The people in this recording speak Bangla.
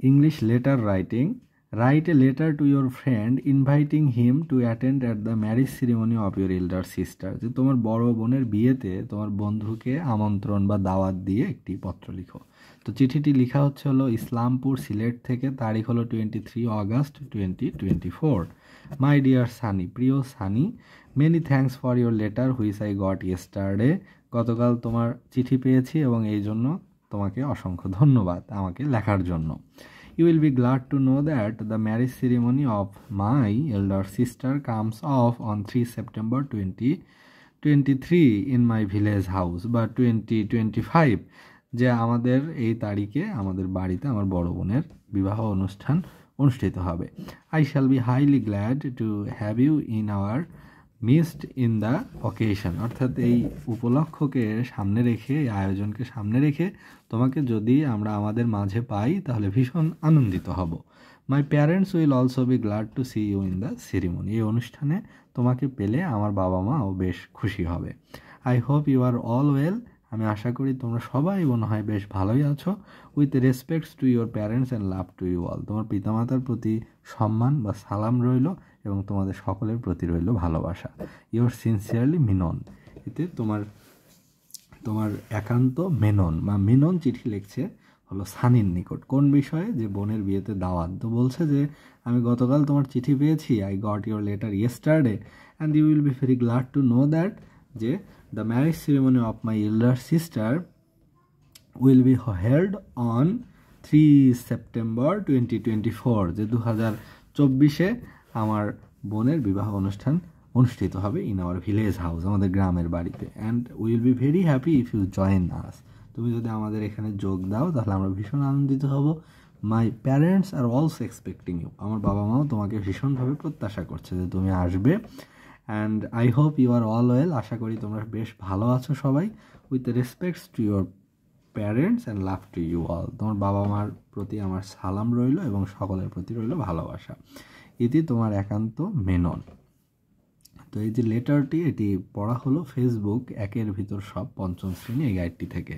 English letter writing. Write a letter to your friend inviting him to attend at the marriage ceremony of your elder sister. যে তোমার বড় বোনের বিয়েতে তোমার বন্ধুকে আমন্ত্রণ বা দাওয়াত দিয়ে একটি পত্র লিখো। তো চিঠিটি লেখা হচ্ছে হলো ইসলামপুর সিলেট থেকে, তারিখ হলো 23 অগস্ট 2024। মাই ডিয়ার সানি, প্রিয় Sunny, many thanks for your letter which I got yesterday. গতকাল তোমার চিঠি পেয়েছি এবং এই জন্য তোমাকে অসংখ্য ধন্যবাদ আমাকে লেখার জন্য। You will be glad to know that the marriage ceremony of my elder sister comes off on 3 September 2023 in my village house, বা 2025, যে আমাদের এই তারিখে আমাদের বাড়িতে আমার বড় বোনের বিবাহ অনুষ্ঠান অনুষ্ঠিত হবে। I shall be highly glad to have you in our missed in the occasion, অর্থাৎ এই উপলক্ষকে সামনে রেখে, এই আয়োজনকে সামনে রেখে তোমাকে যদি আমরা আমাদের মাঝে পাই তাহলে ভীষণ আনন্দিত হব। My parents will also be glad to see you in the ceremony. এই অনুষ্ঠানে তোমাকে পেলে আমার বাবা মাও বেশ খুশি হবে। I hope you are all well. আমি আশা করি তোমরা সবাই মনে হয় বেশ ভালোই আছো। With respects to your parents and love to you all. তোমার পিতামাতার প্রতি সম্মান বা সালাম রইল এবং তোমাদের সকলের প্রতি রইল ভালোবাসা। Yours sincerely Minon. এতে তোমার একান্ত মেনন বা মিনন চিঠি লিখছে হলো সানির নিকট। কোন বিষয়ে? যে বোনের বিয়েতে দাওয়াত। তো বলছে যে আমি গতকাল তোমার চিঠি পেয়েছি, I got your letter yesterday and you will be very glad to know that যে the marriage ceremony of my elder sister will be held on 3 September 2024, যে 2024 আমার বোনের বিবাহ অনুষ্ঠান অনুষ্ঠিত হবে ইন আওয়ার ভিলেজ হাউস, আমাদের গ্রামের বাড়িতে। And will be very happy if you join us. তুমি যদি আমাদের এখানে যোগ দাও তাহলে আমরা ভীষণ আনন্দিত হব। My parents are also expecting you. আমার বাবা মাও তোমাকে ভীষণভাবে প্রত্যাশা করছে যে তুমি আসবে। And I hope you are all well. আশা করি তোমরা বেশ ভালো আছো সবাই। With respects to your parents and love to you all. তোমার বাবা মার প্রতি আমার সালাম রইল এবং সকলের প্রতি রইল ভালোবাসা। এটি তোমার একান্ত মেনন। তো এই যে লেটারটি, এটি পড়া হলো ফেসবুক 1-এর ভিতর সব 5ম শ্রেণী এই গাইডটি থেকে।